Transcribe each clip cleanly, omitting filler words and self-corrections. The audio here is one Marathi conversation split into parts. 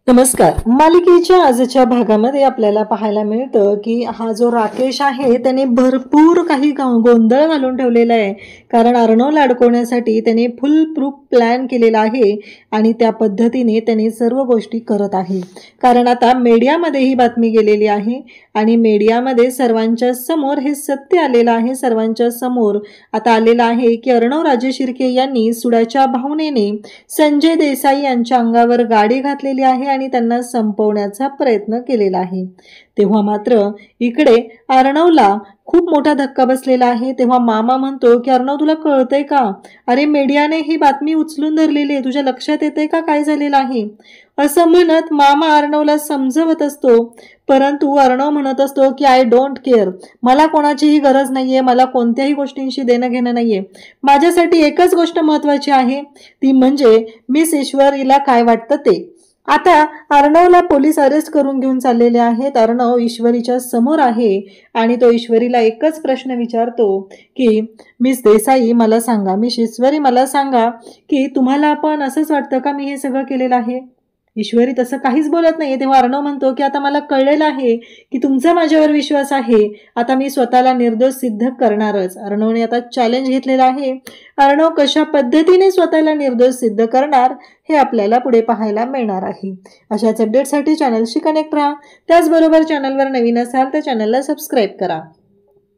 नमस्कार. मालिकेच्या आजच्या भागामध्ये आपल्याला पाहायला मिळतं की हा जो राकेश आहे त्याने भरपूर काही गोंधळ घालून ठेवलेला आहे. कारण अर्णवला अडकवण्यासाठी त्याने फुल प्रूफ प्लॅन केलेला आहे आणि त्या पद्धतीने त्याने सर्व गोष्टी करत आहे. कारण आता मीडियामध्ये ही बातमी गेलेली आहे आणि मीडियामध्ये सर्वांच्या समोर हे सत्य आलेलं आहे. सर्वांच्या समोर आता आलेलं आहे की अर्णव राजे शिर्के यांनी सुडाच्या भावनेने संजय देसाई यांच्या अंगावर गाडी घातलेली आहे आणि त्यांना संपवण्याचा प्रयत्न केलेला आहे. तेव्हा मात्र इकडे अर्णवला खूप मोठा धक्का बसलेला आहे. तेव्हा मामा म्हणतो की अर्णव तुला कळतंय का? अरे मीडियाने ही बातमी उचलून धरलेली आहे, तुझ्या लक्षात येतंय का काय झालेलं आहे? असं म्हणत मामा अर्णवला समजवत असतो. परंतु अर्णव म्हणत असतो की आय डोंट केअर, मला कोणाचीही गरज नाहीये, मला कोणत्याही गोष्टींशी देणं घेणं नाहीये. माझ्यासाठी एकच गोष्ट महत्वाची आहे, ती म्हणजे मिस ईश्वरीला काय वाटतं ते. आता अर्णवला पोलीस अरेस्ट करून घेऊन चाललेले आहेत. अर्णव ईश्वरीच्या समोर आहे आणि तो ईश्वरीला एकच प्रश्न विचारतो की मिस देसाई मला सांगा, मिस ईश्वरी मला सांगा की तुम्हाला पण असंच वाटतं का मी हे सगळं केलेलं आहे? ईश्वरी तसं काहीच बोलत नाही. तेव्हा अर्णव म्हणतो की आता मला कळलेलं आहे की तुमचा माझ्यावर विश्वास आहे, आता मी स्वतःला निर्दोष सिद्ध करणारच. अर्णवने आता चॅलेंज घेतलेलं आहे. अर्णव कशा पद्धतीने स्वतःला निर्दोष सिद्ध करणार हे आपल्याला पुढे पाहायला मिळणार आहे. अशाच अपडेटसाठी चॅनलशी कनेक्ट राहा. त्याचबरोबर चॅनलवर नवीन असाल तर चॅनलला सबस्क्राईब करा.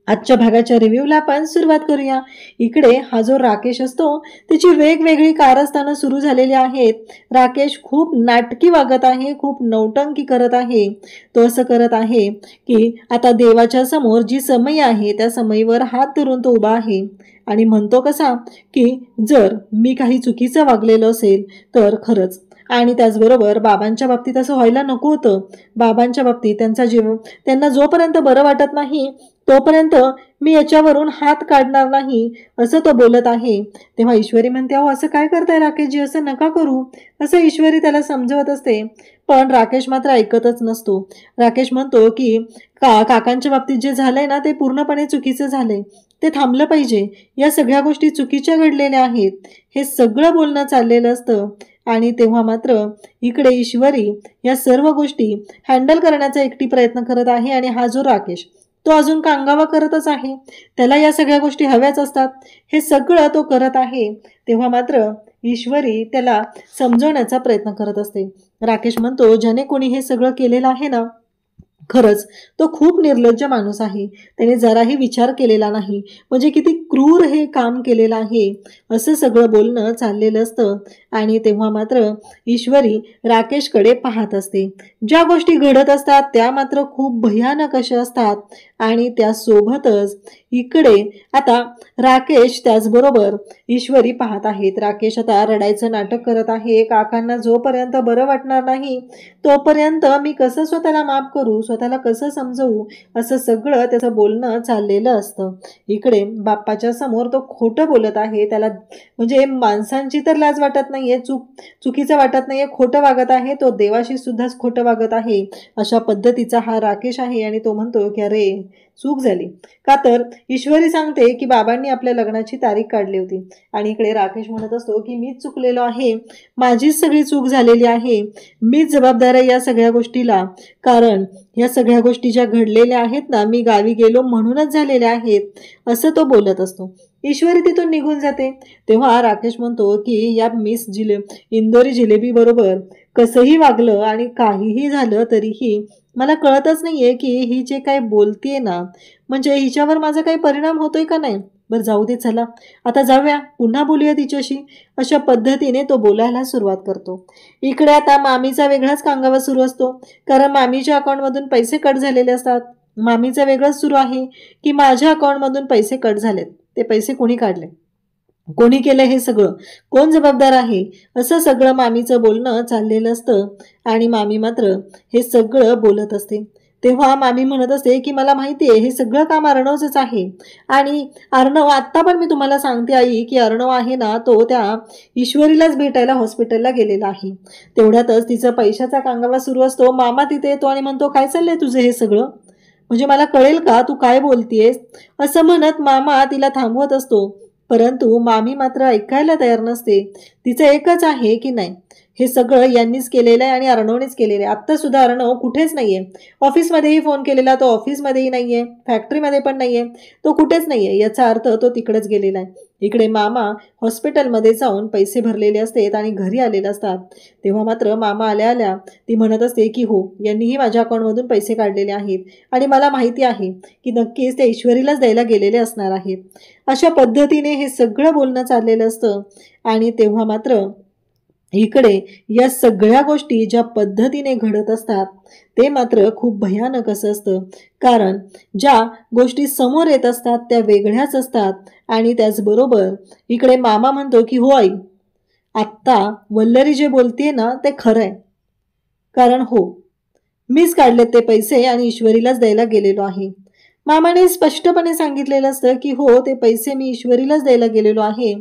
आजच्या भागाच्या रिव्ह्यूला आपण सुरुवात करूया. इकडे हा जो राकेश असतो त्याची वेगवेगळी कारस्थानं सुरू झालेली आहेत. राकेश खूप नाटकी वागत आहे, खूप नौटंकी करत आहे. तो असं करत आहे की आता देवाच्या समोर जी समई आहे त्या समईवर हात धरून तो उभा आहे आणि म्हणतो कसा की जर मी काही चुकीचं वागलेलं असेल तर खरंच, आणि त्याचबरोबर बाबांच्या बाबतीत असं व्हायला नको होतं. बाबांच्या बाबतीत त्यांना जोपर्यंत बरं वाटत नाही तोपर्यंत मी याच्यावरून हात काढणार नाही, असं तो बोलत आहे. तेव्हा ईश्वरी म्हणते अहो असं काय करताय राकेशजी, असं नका करू, असं ईश्वरी त्याला समजवत असते. पण राकेश मात्र ऐकतच नसतो. राकेश म्हणतो की काकांच्या बाबतीत जे झालंय ना ते पूर्णपणे चुकीचं झालंय, ते थांबलं पाहिजे, या सगळ्या गोष्टी चुकीच्या घडलेल्या आहेत, हे सगळं बोलणं चाललेलं असतं. आणि तेव्हा मात्र इकडे ईश्वरी या सर्व गोष्टी हँडल करण्याचा एकटी प्रयत्न करत आहे आणि हा जो राकेश तो अजून कांगावा करतच आहे. त्याला या सगळ्या गोष्टी हव्याच असतात, हे सगळं तो करत आहे. तेव्हा मात्र ईश्वरी त्याला समजवण्याचा प्रयत्न करत असते. राकेश म्हणतो ज्याने कोणी हे सगळं केलेलं आहे ना खरंच तो खूप निर्लज्ज माणूस आहे, त्याने जराही विचार केलेला नाही, म्हणजे किती क्रूर हे काम केलेलं आहे, असं सगळं बोलणं चाललेलं असतं. आणि तेव्हा मात्र ईश्वरी राकेशकडे पाहत असते. ज्या गोष्टी घडत असतात त्या मात्र खूप भयानक अशा असतात. आणि त्यासोबतच इकडे आता राकेश त्याचबरोबर ईश्वरी पाहत आहेत. राकेश आता रडायचं नाटक करत आहे. काकांना जोपर्यंत बरं वाटणार नाही तोपर्यंत मी कसं स्वतःला माफ करू, स्वतःला कसं समजवू, असं सगळं त्याचं बोलणं चाललेलं असतं. इकडे बाप्पाच्या समोर तो खोटं बोलत आहे. त्याला म्हणजे माणसांची तर लाज वाटत नाहीये, चुकीचं वाटत नाहीये, खोटं वागत आहे. तो देवाशी सुद्धाच खोटं वागत आहे. अशा पद्धतीचा हा राकेश आहे. आणि तो म्हणतो की अरे चूक झाली का, तर ईश्वरी सांगते की बाबांनी आपल्या लग्नाची तारीख काढली होती. आणि इकडे राकेश म्हणत असतो की मीच चुकलेलो आहे, माझीच सगळी चूक झालेली आहे, मीच जबाबदार आहे या सगळ्या गोष्टीला, कारण या सगळ्या गोष्टी ज्या घडलेल्या आहेत ना मी गावी गेलो म्हणूनच झालेल्या आहेत, असं तो बोलत असतो. ईश्वरी तिथून निघून जाते. तेव्हा राकेश म्हणतो की या मिस इंदोरी जिलेबी बरोबर कसंही वागलं आणि काहीही झालं तरीही मला कळतच नाहीये की ही जे काही बोलतीये ना म्हणजे हिच्यावर माझा काही परिणाम होतोय का नाही. बरं जाऊ दे, चला आता जाऊया, पुन्हा बोलूया तिच्याशी, अशा पद्धतीने तो बोलायला सुरुवात करतो. इकडे आता मामीचा वेगळाच कांगावा सुरू असतो. कारण मामीच्या अकाउंटमधून पैसे कट झालेले असतात. मामीचा वेगळंच सुरू आहे की माझ्या अकाउंटमधून पैसे कट झालेत, ते पैसे कोणी काढले, कोणी केलं, हे सगळं कोण जबाबदार आहे, असं सगळं मामीचं बोलणं चाललेलं असतं. आणि मामी मात्र हे सगळं बोलत असते. तेव्हा मामी म्हणत असते की मला माहिती आहे हे सगळं काम अर्णवचंच आहे. आणि अर्णव, आत्ता पण मी तुम्हाला सांगते आई की अर्णव आहे ना तो त्या ईश्वरीलाच भेटायला हॉस्पिटलला गेलेला आहे. तेवढ्यातच तिचा पैशाचा कांगावा सुरू असतो. मामा तिथे येतो आणि म्हणतो काय चाललंय तुझं हे सगळं, म्हणजे मला कळेल का तू काय बोलतेस, असं म्हणत मामा तिला थांबवत असतो. परंतु मामी मात्र ऐकायला तयार नसते. तिचं एकच आहे की नाही, हे सगळं यांनीच केलेलं आहे आणि अर्णवनेच केलेलं आहे. आत्ता सुद्धा अर्णव कुठेच नाहीये. ऑफिसमध्येही फोन केलेला, तो ऑफिसमध्येही नाहीये, फॅक्टरीमध्ये पण नाहीये, तो कुठेच नाहीये. याचा अर्थ तो तिकडेच गेलेला आहे. इकडे मामा हॉस्पिटलमध्ये जाऊन पैसे भरलेले असतात आणि घरी आलेले असतात. तेव्हा मात्र मामा आल्या आल्या ती म्हणत असते की हो, यांनीही माझ्या अकाउंटमधून पैसे काढलेले आहेत आणि मला माहिती आहे की नक्कीच ते ईश्वरीलाच द्यायला गेलेले असणार आहेत. अशा पद्धतीने हे सगळं बोलणं चाललेलं असतं. आणि तेव्हा मात्र इकडे या सगळ्या गोष्टी ज्या पद्धतीने घडत असतात ते मात्र खूप भयानक असं असतं. कारण ज्या गोष्टी समोर येत असतात त्या वेगळ्याच असतात. आणि त्याचबरोबर इकडे मामा म्हणतो की हो आई, आत्ता वल्लरी जे बोलते ना ते खरं आहे. कारण हो, मीच काढलेत ते पैसे आणि ईश्वरीलाच द्यायला गेलेलो आहे. मामाने स्पष्टपणे सांगितलेलं असतं की हो, ते पैसे मी ईश्वरीलाच द्यायला गेलेलो आहे.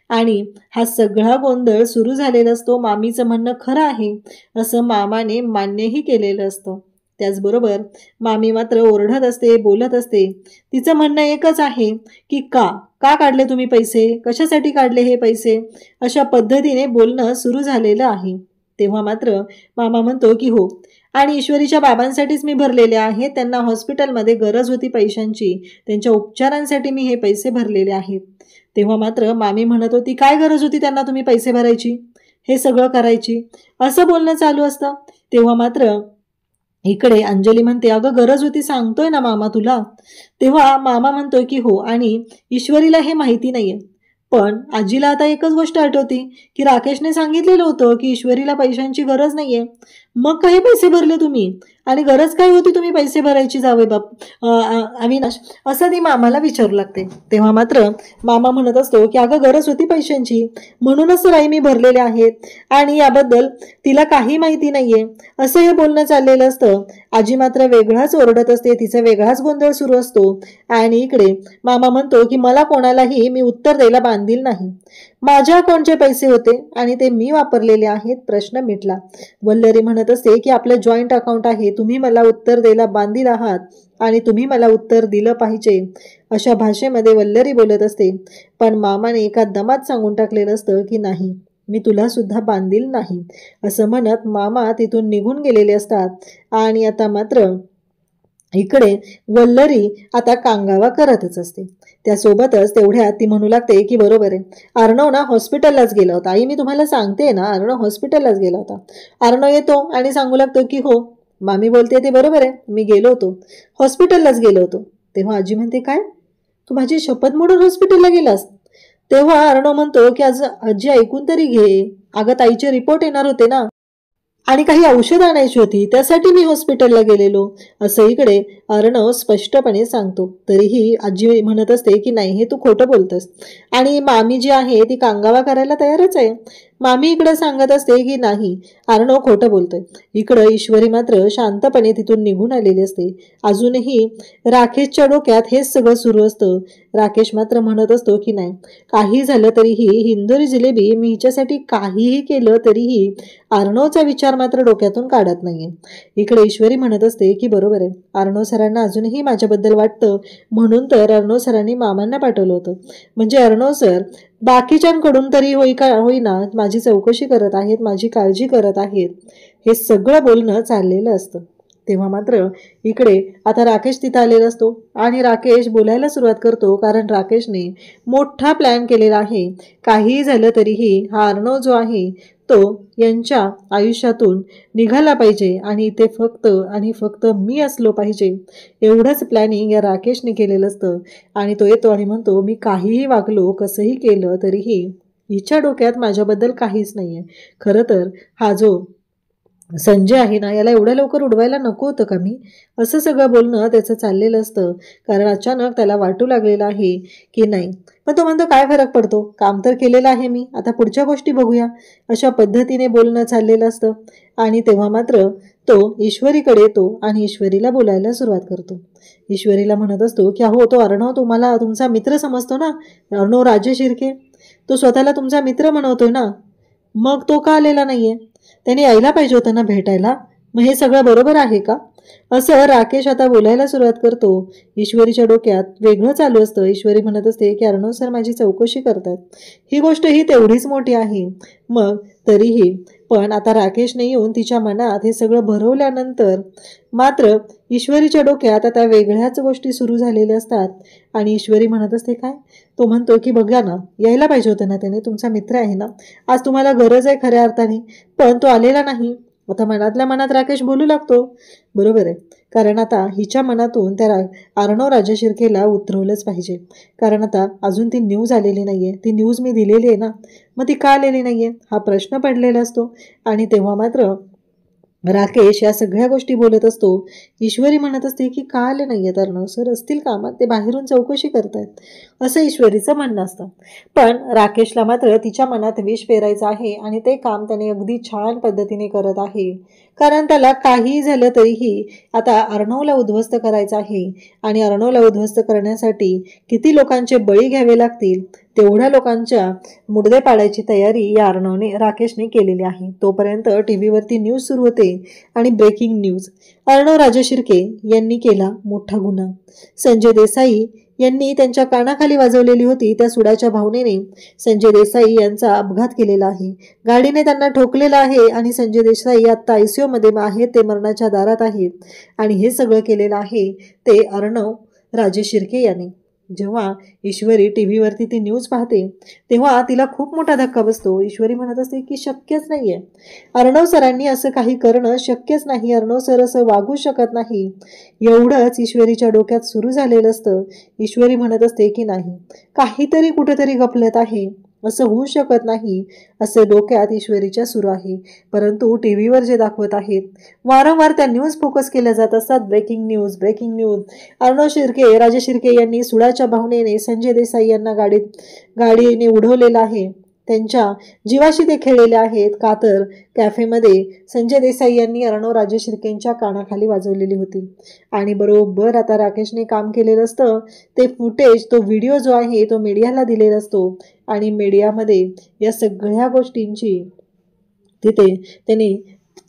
आणि हा सगळा गोंधळ सुरू झालेला असतो. मामीचं म्हणणं खरं आहे असं मामाने मान्यही केलेलं असतं. त्याचबरोबर मामी मात्र ओरडत असते, बोलत असते. तिचं म्हणणं एकच आहे की का का काढले तुम्ही पैसे, कशासाठी काढले हे पैसे, अशा पद्धतीने बोलणं सुरू झालेलं आहे. तेव्हा मात्र मामा म्हणतो की हो, आणि ईश्वरीच्या बाबांसाठीच मी भरलेले आहेत. त्यांना हॉस्पिटलमध्ये गरज होती पैशांची, त्यांच्या उपचारांसाठी मी हे पैसे भरलेले आहेत. तेव्हा मात्र मामी म्हणत होती काय गरज होती त्यांना तुम्ही पैसे भरायची, हे सगळं करायची, असं बोलणं चालू असतं. तेव्हा मात्र इकडे अंजली म्हणते अगं गरज होती सांगतोय ना मामा तुला. तेव्हा मामा म्हणतोय की हो, आणि ईश्वरीला हे माहिती नाहीये. पण आजीला आता एकच गोष्ट आठवती की राकेशने सांगितलेलं होतं की ईश्वरीला पैशांची गरज नाहीये. मग काही पैसे भरले तुम्ही, आणि गरज काय होती तुम्ही पैसे भरायची जावे बाप अविनाश, असं ती मामाला विचारू लागते. तेव्हा मात्र मामा म्हणत असतो की अगं गरज होती पैशांची, म्हणूनच तर आई मी भरलेले आहेत आणि याबद्दल तिला काही माहिती नाहीये, असं हे बोलणं चाललेलं असतं. आजी मात्र वेगळाच ओरडत असते, तिचा वेगळाच गोंधळ सुरू असतो. आणि इकडे मामा म्हणतो की मला कोणालाही मी उत्तर द्यायला बांधील नाही. माझ्या अकाउंटचे पैसे होते आणि ते मी वापरलेले आहेत, प्रश्न मिटला. वल्लरी म्हणत असते की आपलं जॉईंट अकाउंट आहे, तुम्ही मला उत्तर द्यायला बांधील आहात आणि तुम्ही मला उत्तर दिलं पाहिजे, अशा भाषेमध्ये वल्लरी बोलत असते. पण मामाने एका दमात सांगून टाकलेलं असतं की नाही, मी तुला सुद्धा बांधील नाही, असं म्हणत मामा तिथून निघून गेलेले असतात. आणि आता मात्र इकडे वल्लरी आता कांगावा करतच असते. त्यासोबतच तेवढ्यात ती म्हणू लागते की बरोबर आहे, अर्णव ना हॉस्पिटललाच गेला होता. आई मी तुम्हाला सांगते ना, अर्णव हॉस्पिटललाच गेला होता. अर्णव येतो आणि सांगू लागतो की हो मामी बोलते ते बरोबर आहे, मी गेलो होतो, हॉस्पिटललाच गेलो होतो. तेव्हा आजी म्हणते काय, तू माझी शपथ मोडून हॉस्पिटलला गेलास? तेव्हा अर्णव म्हणतो की आज आजी ऐकून तरी घे, अगं ताईचे रिपोर्ट येणार होते ना, आणि काही औषध आणायची होती, त्यासाठी मी हॉस्पिटलला गेलेलो, असं इकडे अर्णव स्पष्टपणे सांगतो. तरीही आजी म्हणत असते की नाही, हे तू खोटं बोलतस. आणि मामी जी आहे ती कांगावा करायला तयारच आहे. मामी इकडे सांगत असते की नाही, अर्णव खोटं बोलतोय. इकडं ईश्वरी मात्र शांतपणे तिथून निघून आलेली असते. अजूनही राकेशच्या डोक्यात हेच सगळं सुरू असतं. राकेश मात्र म्हणत असतो की नाही, काही झालं तरीही हिंदोरी जिलेबी मी हिच्यासाठी काहीही केलं तरीही अर्णवचा विचार मात्र डोक्यातून काढत नाहीये. इकडे ईश्वरी म्हणत असते की बरोबर आहे, अर्णव सरांना अजूनही माझ्याबद्दल वाटतं, म्हणून तर अर्णव सरांनी मामांना पाठवलं होतं. म्हणजे अर्णव सर बाकीच्यांकडून तरी होईना माझी चौकशी करत आहेत, माझी काळजी करत आहेत, हे सगळं बोलणं चाललेलं असतं. तेव्हा मात्र इकडे आता राकेश तिथं आलेला असतो आणि राकेश बोलायला सुरुवात करतो. कारण राकेशने मोठा प्लॅन केलेला आहे. काहीही झालं तरीही हा अर्णव जो आहे तो यांच्या आयुष्यातून निघाला पाहिजे आणि ते फक्त आणि फक्त मी असलो पाहिजे, एवढंच प्लॅनिंग या राकेशने केलेलं असतं. आणि तो येतो आणि म्हणतो मी काहीही वागलो, कसंही केलं तरीही हिच्या डोक्यात माझ्याबद्दल काहीच नाहीये. खरं तर हा जो संजय आहे ना, याला एवढ्या लवकर उडवायला नको होतं का मी, असं सगळं बोलणं त्याचं चाललेलं असतं. कारण अचानक त्याला वाटू लागलेलं आहे की नाही, पण तो म्हणतो काय फरक पडतो, काम तर केलेलं आहे मी, आता पुढच्या गोष्टी बघूया, अशा पद्धतीने बोलणं चाललेलं असतं. आणि तेव्हा मात्र तो ईश्वरीकडे येतो आणि ईश्वरीला बोलायला सुरुवात करतो. ईश्वरीला म्हणत असतो की अहो तो अर्णव तुम्हाला तुमचा मित्र समजतो ना, अर्णव राजेश शिर्के, तो स्वतःला तुमचा मित्र म्हणवतोय ना, मग तो का आलेला नाहीये, त्याने यायला पाहिजे होतं ना भेटायला, मग हे सगळं बरोबर आहे का? असं राकेश आता बोलायला सुरुवात करतो. ईश्वरीच्या डोक्यात वेगळं चालू असतं. ईश्वरी म्हणत असते की अर्णव सर माझी चौकशी करतात. ही गोष्ट ही तेवढीच मोठी आहे. मग तरीही पण आता राकेशने येऊन तिच्या मनात हे सगळं भरवल्यानंतर मात्र ईश्वरीच्या डोक्यात आता वेगळ्याच गोष्टी सुरू झालेल्या असतात. आणि ईश्वरी म्हणत असते काय, तो म्हणतो की बघा ना, यायला पाहिजे होतं ना त्याने, तुमचा मित्र आहे ना, आज तुम्हाला गरज आहे खऱ्या अर्थाने, पण तो आलेला नाही. आता मनातल्या मनात राकेश बोलू लागतो. बरोबर आहे, कारण आता हिच्या मनातून त्या अर्णव राजशिर्केला उतरवलंच पाहिजे. कारण आता अजून ती न्यूज आलेली नाहीये. ती न्यूज मी दिलेली आहे ना, मग ती का आलेली नाहीये हा प्रश्न पडलेला असतो. आणि तेव्हा मात्र राकेश या सगळ्या गोष्टी बोलत असतो. ईश्वरी म्हणत असते की का आले नाहीयेत अर्णव सर, असतील कामात, ते बाहेरून चौकशी करतायत, असं ईश्वरीचं म्हणणं असतं. पण राकेशला मात्र तिच्या मनात विष पेरायचं आहे आणि ते काम त्याने अगदी छान पद्धतीने करत आहे. कारण त्याला काही झालं तरीही आता अर्णवला उद्ध्वस्त करायचं आहे. आणि अर्णवला उद्ध्वस्त करण्यासाठी किती लोकांचे बळी घ्यावे लागतील तेवढ्या लोकांच्या मुडदे पाडायची तयारी या राकेशने केलेली आहे. तोपर्यंत टीव्हीवरती न्यूज सुरू होते आणि ब्रेकिंग न्यूज, अर्णव राजशिर्के यांनी केला मोठा गुन्हा. संजय देसाई यांनी त्यांच्या कानाखाली वाजवलेली होती त्या सुडाच्या भावनेने संजय देसाई यांचा अपघात केलेला आहे. गाडीने त्यांना ठोकलेला आहे आणि संजय देसाई आता ICU मध्ये आहेत, ते मरणाच्या दारात आहेत. आणि हे सगळं केलेलं आहे ते अर्णव राजशिर्के यांनी. जेव्हा ईश्वरी टीव्हीवरती ती न्यूज पाहते तेव्हा तिला खूप मोठा धक्का बसतो. ईश्वरी म्हणत असते की शक्यच नाहीये, अर्णव सरांनी असं काही करणं शक्यच नाही, अर्णव सर असं वागू शकत नाही. एवढंच ईश्वरीच्या डोक्यात सुरू झालेलं असतं. ईश्वरी म्हणत असते की नाही, काहीतरी कुठेतरी गफलत आहे, असं होऊ शकत नाही, असं डोक्यात ईश्वरीच्या सुरू आहे. परंतु टीव्हीवर जे दाखवत आहेत वारंवार त्या न्यूज फोकस केल्या जात असतात. Breaking news, breaking news. Arnav Rajshirke यांनी सुडाच्या भावनेने संजय देसाई यांना गाडीने उडवलेलं आहे. त्यांच्या जीवाशी ते खेळलेले आहेत. का तर कॅफेमध्ये संजय देसाई यांनी अर्णव राजशिर्केंच्या कानाखाली वाजवलेली होती. आणि बरोबर आता राकेशने काम केलेलं असतं ते फुटेज, तो व्हिडिओ जो आहे तो मीडियाला दिलेला असतो. आणि मीडियामध्ये या सगळ्या गोष्टींची तिथे त्यांनी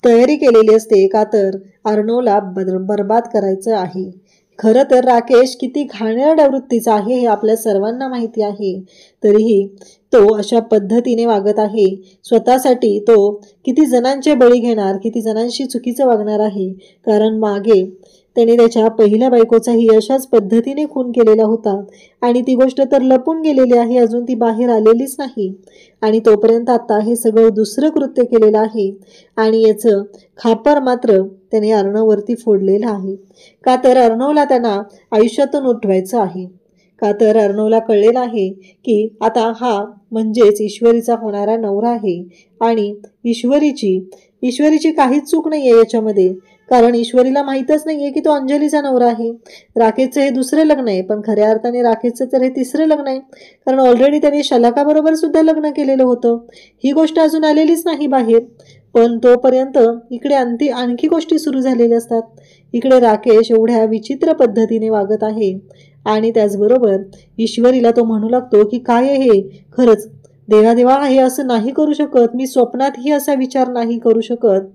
तयारी केलेली असते. का तर अर्णवला बर्बाद करायचं आहे. खरं तर राकेश किती घाणेरड्या वृत्तीचा आहे हे आपल्या सर्वांना माहिती आहे. तरीही तो अशा पद्धतीने वागत आहे. स्वतःसाठी तो किती जणांचे बळी घेणार, किती जणांशी चुकीचं वागणार आहे. कारण मागे त्याने त्याच्या पहिल्या बायकोचाही अशाच पद्धतीने खून केलेला होता. आणि ती गोष्ट तर लपून गेलेली आहे, अजून ती बाहेर आलेलीच नाही. आणि तोपर्यंत आता हे सगळं दुसरं कृत्य केलेलं आहे. आणि याचं खापर मात्र त्याने अर्णववरती फोडलेलं आहे. का तर अर्णवला त्यांना आयुष्यातून उठवायचं आहे. का तर अर्णवला कळलेलं आहे की आता हा म्हणजेच ईश्वरीचा होणारा नवरा आहे. आणि ईश्वरीची काहीच चूक नाही आहे याच्यामध्ये. कारण ईश्वरीला माहीतच नाहीये की तो अंजलीचा नवरा आहे. राकेशचं हे दुसरं लग्न आहे, पण खऱ्या अर्थाने राकेशचं तर हे तिसरं लग्न आहे. कारण ऑलरेडी त्याने शलाकाबरोबर सुद्धा लग्न केलेलं होतं. ही गोष्ट अजून आलेलीच नाही बाहेर. पण तोपर्यंत इकडे आणखी गोष्टी सुरू झालेल्या असतात. इकडे राकेश एवढ्या विचित्र पद्धतीने वागत आहे. आणि त्याचबरोबर ईश्वरीला तो म्हणू लागतो की काय हे खरंच देवा हे असं नाही करू शकत, मी स्वप्नातही असा विचार नाही करू शकत,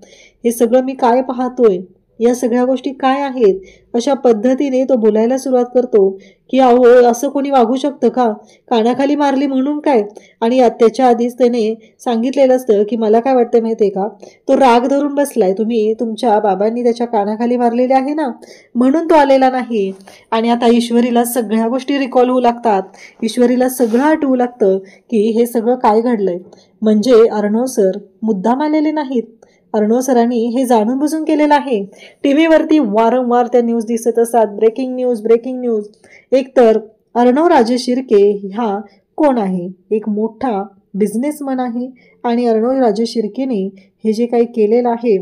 हे सगळं मी काय पाहतोय, या सगळ्या गोष्टी काय आहेत, अशा पद्धतीने तो बोलायला सुरुवात करतो की अहो असं कोणी वागू शकतं का, कानाखाली मारली म्हणून काय. आणि त्याच्या आधीच त्याने सांगितलेलं असतं की मला काय वाटतं माहितीये का, तो राग धरून बसलाय, तुम्ही तुमच्या बाबांनी त्याच्या कानाखाली मारलेले आहे ना म्हणून तो आलेला नाही. आणि आता ईश्वरीला सगळ्या गोष्टी रिकॉल होऊ लागतात. ईश्वरीला सगळं आठवू लागतं की हे सगळं काय घडलंय. म्हणजे अर्णव सर मुद्दाम आलेले नाहीत, अर्णव सरांनी हे जाणून बुजून केलेलं आहे. टीव्हीवरती वारंवार त्या न्यूज दिसत असतात, ब्रेकिंग न्यूज, ब्रेकिंग न्यूज. एकतर अर्णव राजशिर्के हा कोण आहे, एक मोठा बिझनेसमन आहे. आणि अर्णव राजशिर्केने हे जे काही केलेलं आहे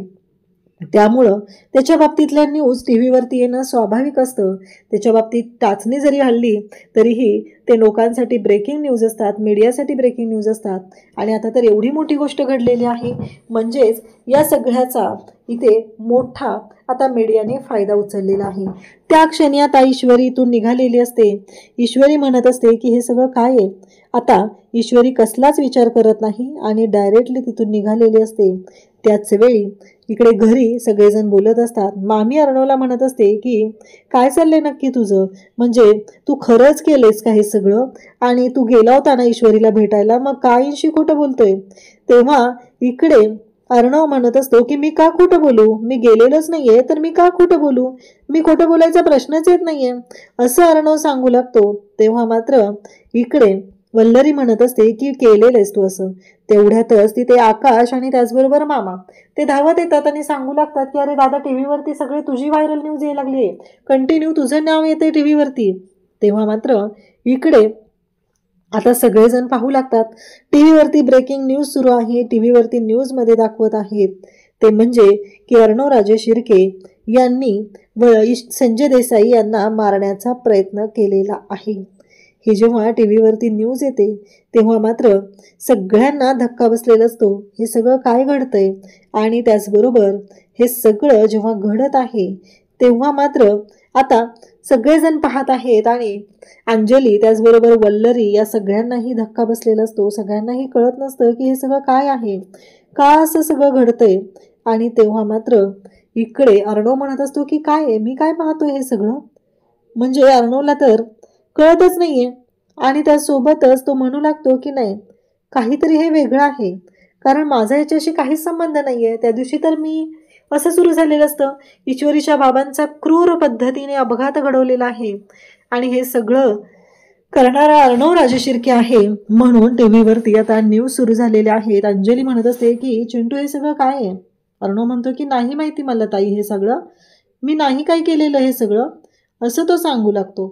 त्यामुळं त्याच्या बाबतीतल्या न्यूज टीव्हीवरती येणं स्वाभाविक असतं. त्याच्या बाबतीत टाचणी जरी हल्ली तरीही ते लोकांसाठी ब्रेकिंग न्यूज असतात, मीडियासाठी ब्रेकिंग न्यूज असतात. आणि आता तर एवढी मोठी गोष्ट घडलेली आहे, म्हणजेच या सगळ्याचा इथे मोठा आता मीडियाने फायदा उचललेला आहे. त्या क्षणी आता ईश्वरी इथून निघालेली असते. ईश्वरी म्हणत असते की हे सगळं काय आहे. आता ईश्वरी कसलाच विचार करत नाही आणि डायरेक्टली तिथून निघालेली असते. त्याच वेळी इकडे घरी सगळेजण बोलत असतात. मामी अर्णवला म्हणत असते की काय चाललंय नक्की तुझं, म्हणजे तू खरंच केलेस का हे सगळं, आणि तू गेला होता ना ईश्वरीला भेटायला, मग काय इंशी खोटं बोलतोय. तेव्हा इकडे अर्णव म्हणत असतो की मी का खोटं बोलू, मी गेलेलोच नाहीये तर मी का खोटं बोलू, मी खोटं बोलायचा प्रश्नच येत नाहीये, असं अर्णव सांगू लागतो. तेव्हा मात्र इकडे वल्लरी म्हणत असते की केलेलंस तू असं. तेवढ्यातच तिथे आकाश आणि त्याचबरोबर मामा ते धावत येतात आणि सांगू लागतात की अरे दादा, टीव्हीवरती सगळे तुझी व्हायरल न्यूज यायला लागली आहे, कंटिन्यू तुझं नाव येते टीव्हीवरती. तेव्हा मात्र इकडे आता सगळेजण पाहू लागतात. टीव्हीवरती ब्रेकिंग न्यूज सुरू आहे. टीव्हीवरती न्यूजमध्ये दाखवत आहेत ते म्हणजे की अर्णवराजे शिर्के यांनी संजय देसाई यांना मारण्याचा प्रयत्न केलेला आहे. हे जेव्हा टीव्हीवरती न्यूज येते तेव्हा मात्र सगळ्यांना धक्का बसलेला असतो. हे सगळं काय घडतंय, आणि त्याचबरोबर हे सगळं जेव्हा घडत आहे तेव्हा मात्र आता सगळेजण पाहत आहेत आणि अंजली त्याचबरोबर वल्लरी या सगळ्यांनाही धक्का बसलेला असतो. सगळ्यांनाही कळत नसतं की हे सगळं काय आहे, का असं सगळं घडतंय. आणि तेव्हा मात्र इकडे अर्णव म्हणत असतो की काय आहे, मी काय पाहतोय हे सगळं, म्हणजे अर्णवला तर कळतच नाहीये. आणि त्यासोबतच तो म्हणू लागतो की नाही, काहीतरी हे वेगळं आहे, कारण माझा याच्याशी काहीच संबंध नाहीये. त्या दिवशी तर मी असं सुरू झालेलं असतं, ईश्वरीच्या बाबांचा क्रूर पद्धतीने अपघात घडवलेला आहे आणि हे सगळं करणारा अर्णवराजे शिर्के आहे म्हणून टीव्हीवरती आता न्यूज सुरू झालेल्या आहेत. अंजली म्हणत असते की चिंटू हे सगळं काय आहे. अर्णव म्हणतो की नाही माहिती मला ताई, हे सगळं मी नाही काय केलेलं हे सगळं, असं तो सांगू लागतो.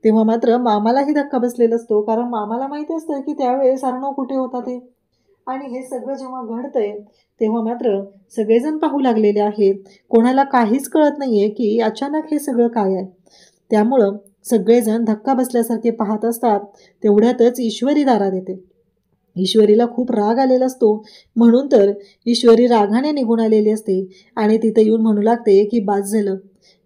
तेव्हा मात्र मामालाही धक्का बसलेला असतो, कारण मामाला माहिती असतं की त्यावेळेस अर्णव कुठे होता ते. आणि हे सगळं जेव्हा घडतंय तेव्हा मात्र सगळेजण पाहू लागलेले आहेत. कोणाला काहीच कळत नाहीये की अचानक हे सगळं काय आहे. त्यामुळं सगळेजण धक्का बसल्यासारखे पाहत असतात. तेवढ्यातच ईश्वरी दारात येते. ईश्वरीला खूप राग आलेला असतो, म्हणून तर ईश्वरी रागाने निघून आलेली असते आणि तिथे येऊन म्हणू लागते की बास झालं,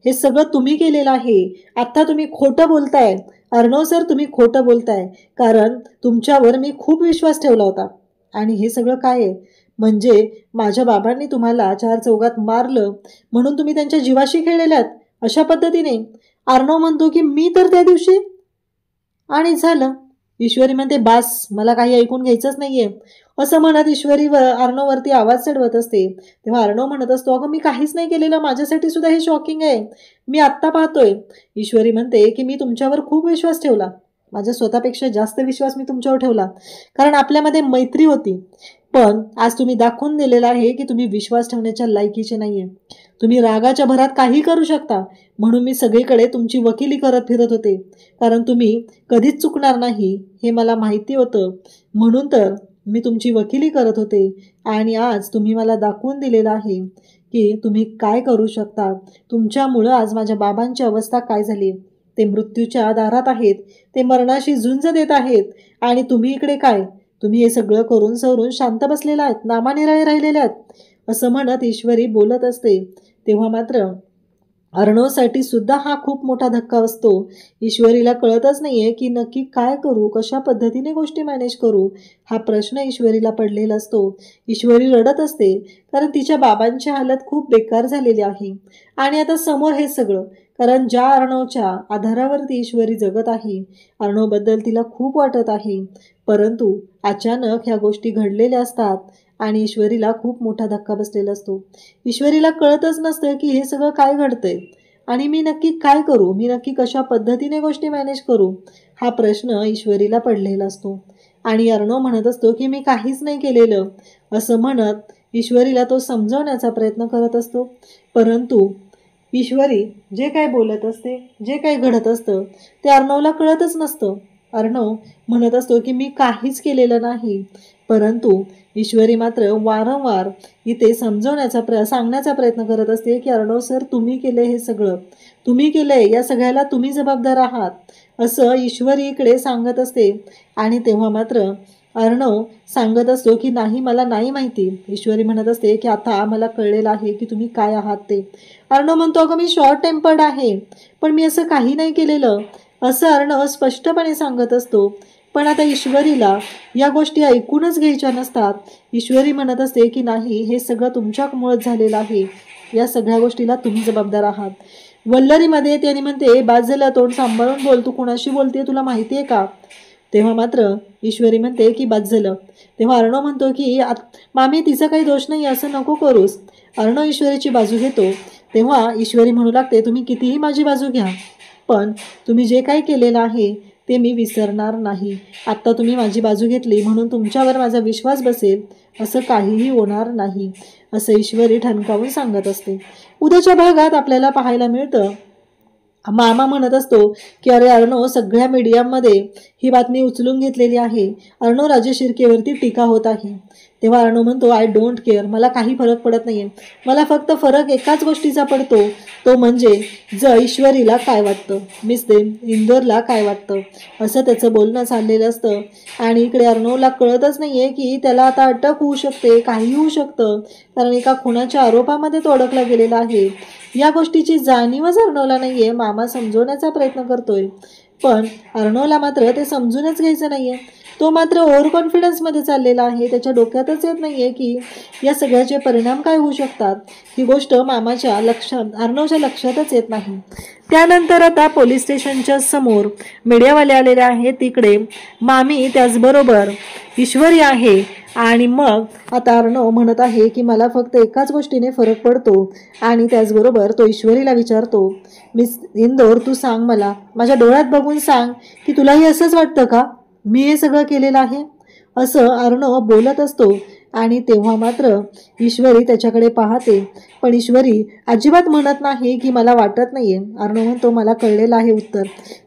हे सगळं तुम्ही केलेलं आहे, आता तुम्ही खोटं बोलताय. अर्णव सर, तुम्ही खोटं बोलताय, कारण तुमच्यावर मी खूप विश्वास ठेवला होता. आणि हे सगळं काय आहे, म्हणजे माझ्या बाबांनी तुम्हाला 4 चौघात मारलं म्हणून तुम्ही त्यांच्या जीवाशी खेळलेल्यात अशा पद्धतीने. अर्णव म्हणतो की मी तर त्या दिवशी, आणि झालं. ईश्वरी म्हणते बास, मला काही ऐकून घ्यायचंच नाहीये, असं म्हणत ईश्वरी अर्णववरती आवाज चढवत असते. तेव्हा अर्णव म्हणत असतो अगं मी काहीच नाही केलेलं, माझ्यासाठी सुद्धा हे शॉकिंग आहे, मी आत्ता पाहतोय. ईश्वरी म्हणते की मी तुमच्यावर खूप विश्वास ठेवला, माझ्या स्वतःपेक्षा जास्त विश्वास मी तुमच्यावर ठेवला, कारण आपल्यामध्ये मैत्री होती. पण आज तुम्ही दाखवून दिलेलं आहे की तुम्ही विश्वास ठेवण्याच्या लायकीचे नाहीये. तुम्ही रागाच्या भरात काही करू शकता, म्हणून मी सगळीकडे तुमची वकिली करत फिरत होते, कारण तुम्ही कधीच चुकणार नाही हे मला माहिती होतं, म्हणून तर मी तुमची वकिली करत होते. आणि आज तुम्ही मला दाखवून दिलेलं आहे की तुम्ही काय करू शकता. तुमच्यामुळं आज माझ्या बाबांची अवस्था काय झाली, ते मृत्यूच्या दारात आहेत, ते मरणाशी झुंज देत आहेत, आणि तुम्ही इकडे काय, तुम्ही हे सगळं करून सवरून शांत बसलेला आहेत, नामानिराळे राहिलेले आहेत, असं म्हणत ईश्वरी बोलत असते. तेव्हा मात्र अर्णवसाठी सुद्धा हा खूप मोठा धक्का असतो. ईश्वरीला कळतच नाहीये की नक्की काय करू, कशा पद्धतीने गोष्टी मॅनेज करू, हा प्रश्न ईश्वरीला पडलेला असतो. ईश्वरी रडत असते, कारण तिच्या बाबांची हालत खूप बेकार झालेली आहे. आणि आता समोर हे सगळं, कारण ज्या अर्णवच्या आधारावरती ईश्वरी जगत आहे, अर्णवबद्दल तिला खूप वाटत आहे, परंतु अचानक ह्या गोष्टी घडलेल्या असतात आणि ईश्वरीला खूप मोठा धक्का बसलेला असतो. ईश्वरीला कळतच नसतं की हे सगळं काय घडतंय आणि मी नक्की काय करू, मी नक्की कशा पद्धतीने गोष्टी मॅनेज करू, हा प्रश्न ईश्वरीला पडलेला असतो. आणि अर्णव म्हणत असतो की मी काहीच नाही केलेलं, असं म्हणत ईश्वरीला तो समजवण्याचा प्रयत्न करत असतो. परंतु ईश्वरी जे काय बोलत असते, जे काही घडत असतं ते अर्णवला कळतच नसतं. अर्णव म्हणत असतो की मी काहीच केलेलं नाही, परंतु ईश्वरी मात्र वारंवार इथे सांगण्याचा प्रयत्न करत असते की अर्णव सर, तुम्ही केले हे सगळं, तुम्ही केलंय, या सगळ्याला तुम्ही जबाबदार आहात, असं ईश्वरी इकडे सांगत असते. आणि तेव्हा मात्र अर्णव सांगत असतो की नाही, मला नाही माहिती. ईश्वरी म्हणत असते की आता मला कळलेलं आहे की तुम्ही काय आहात ते. अर्णव म्हणतो अगं मी शॉर्ट टेम्पर्ड आहे, पण मी असं काही नाही केलेलं, असं अर्णव स्पष्टपणे सांगत असतो. पण आता ईश्वरीला या गोष्टी ऐकूनच घ्यायच्या नसतात. ईश्वरी म्हणत असते की नाही, हे सगळं तुमच्यामुळेच झालेलं आहे, या सगळ्या गोष्टीला तुम्ही जबाबदार आहात. वल्लरीमध्ये त्याने म्हणते, बाद झालं, तोंड सांभाळून बोल, तू कुणाशी बोलते तुला माहिती आहे का? तेव्हा मात्र ईश्वरी म्हणते की बाद झालं. तेव्हा अर्णव म्हणतो की मामी तिचा काही दोष नाही, असं नको करूस. अर्णव ईश्वरीची बाजू घेतो. तेव्हा ईश्वरी म्हणू लागते, तुम्ही कितीही माझी बाजू घ्या, पण तुम्ही जे काही केलेलं आहे ते मी विसरणार नाही. आत्ता तुम्ही माझी बाजू घेतली म्हणून तुमच्यावर माझा विश्वास बसेल असं काहीही होणार नाही, असं ईश्वरी ठणकावून सांगत असते. उद्याच्या भागात आपल्याला पाहायला मिळतं, मामा म्हणत असतो की अरे अर्णव, सगळ्या मीडियामध्ये ही बातमी उचलून घेतलेली आहे, अर्णव राजे शिर्केवरती टीका होत आहे. तेव्हा अर्णव म्हणतो, आय डोंट केअर, मला काही फरक पडत नाहीये, मला फक्त फरक एकाच गोष्टीचा पडतो, तो म्हणजे ईश्वरीला काय वाटतं, मिस इंदोरला काय वाटतं, असं त्याचं बोलणं चाललेलं असतं. आणि इकडे अर्णवला कळतच नाहीये की त्याला आता अटक होऊ शकते, काही होऊ शकतं, कारण एका खुनाच्या आरोपामध्ये तो अडकला गेलेला आहे. या गोष्टीची जाणीवच अर्णवला नाहीये. मामा समजवण्याचा प्रयत्न करतोय, पण अर्णवला मात्र ते समजूनच घ्यायचं नाहीये. तो मात्र ओव्हर कॉन्फिडन्समध्ये चाललेला आहे. त्याच्या डोक्यातच येत नाहीये की या सगळ्याचे परिणाम काय होऊ शकतात. ही गोष्ट मामाच्या अर्णवच्या लक्षातच येत नाही. त्यानंतर आता पोलीस स्टेशनच्या समोर मीडियावाले आलेले आहेत. तिकडे मामी त्याचबरोबर ईश्वरी आहे. आणि मग आता अर्णव म्हणत आहे की मला फक्त एकाच गोष्टीने फरक पडतो. आणि त्याचबरोबर तो ईश्वरीला विचारतो, मिस इंदोर, तू सांग, मला माझ्या डोळ्यात बघून सांग की तुलाही असंच वाटतं का मी हे सगळं केलेलं आहे, असं अर्णव बोलत असतो. आणि तेव्हा मात्र ईश्वरी त्याच्याकडे पाहते, पण ईश्वरी अजिबात म्हणत नाही की मला वाटत नाहीये. अर्णव म्हणतो, मला कळलेलं आहे उत्तर,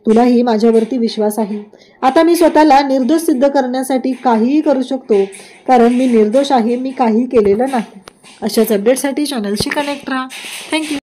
तुलाही माझ्यावरती विश्वास आहे. आता मी स्वतःला निर्दोष सिद्ध करण्यासाठी काहीही करू शकतो, कारण मी निर्दोष आहे, मी काही केलेलं नाही. अशाच अपडेटसाठी चॅनलशी कनेक्ट राहा. थँक्यू.